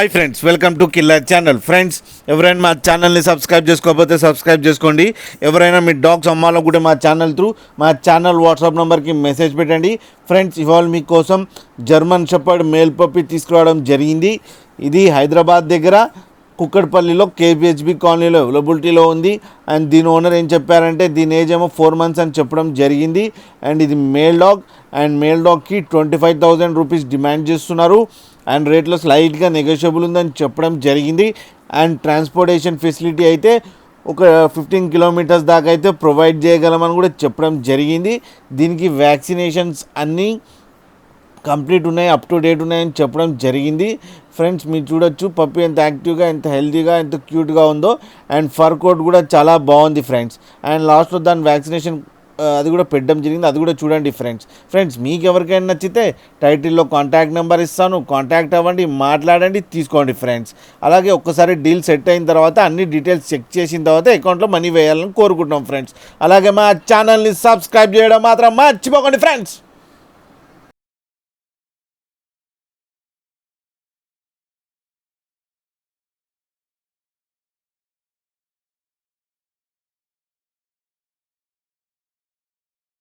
Hi friends, welcome to killer channel. Friends, ఎవరైనా మా ఛానల్ని సబ్స్క్రైబ్ చేసుకోకపోతే సబ్స్క్రైబ్ చేసుకోండి. ఎవరైనా మీ డాగ్స్ అమ్మాలనుకుంటే మా ఛానల్ త్రూ మా ఛానల్ వాట్సాప్ నెంబర్కి మెసేజ్ పెట్టండి. ఫ్రెండ్స్, ఇవాళ మీకోసం జర్మన్ షెపర్డ్ మేల్ పప్పి తీసుకురావడం జరిగింది. ఇది హైదరాబాద్ దగ్గర కుక్కడపల్లిలో కేబిహెచ్బి కాలనీలో అవైలబిలిటీలో ఉంది. అండ్ దీని ఓనర్ ఏం చెప్పారంటే దీని ఏజ్ ఏమో 4 months అని చెప్పడం జరిగింది. అండ్ ఇది మేల్ డాగ్. అండ్ మేల్ డాగ్కి 25,000 రూపీస్ డిమాండ్ చేస్తున్నారు. అండ్ రేట్లో స్లైట్గా నెగోషియబుల్ ఉందని చెప్పడం జరిగింది. అండ్ ట్రాన్స్పోర్టేషన్ ఫెసిలిటీ అయితే ఒక 15 kilometers దాకా అయితే ప్రొవైడ్ చేయగలమని కూడా చెప్పడం జరిగింది. దీనికి వ్యాక్సినేషన్స్ అన్నీ కంప్లీట్ ఉన్నాయి, అప్ టు డేట్ ఉన్నాయని చెప్పడం జరిగింది. ఫ్రెండ్స్, మీరు చూడొచ్చు పప్పి ఎంత యాక్టివ్గా, ఎంత హెల్తీగా, ఎంత క్యూట్గా ఉందో. అండ్ ఫర్ కోట్ కూడా చాలా బాగుంది ఫ్రెండ్స్. అండ్ లాస్ట్లో దాని వ్యాక్సినేషన్ అది కూడా పెట్టడం జరిగింది, అది కూడా చూడండి ఫ్రెండ్స్. మీకు ఎవరికైనా నచ్చితే టైటిల్లో కాంటాక్ట్ నెంబర్ ఇస్తాను, కాంటాక్ట్ అవ్వండి, మాట్లాడండి, తీసుకోండి ఫ్రెండ్స్. అలాగే ఒక్కసారి డీల్ సెట్ అయిన తర్వాత అన్ని డీటెయిల్స్ చెక్ చేసిన తర్వాత అకౌంట్లో మనీ వేయాలని కోరుకుంటున్నాం ఫ్రెండ్స్. అలాగే మా ఛానల్ని సబ్స్క్రైబ్ చేయడం మాత్రం మర్చిపోకండి ఫ్రెండ్స్.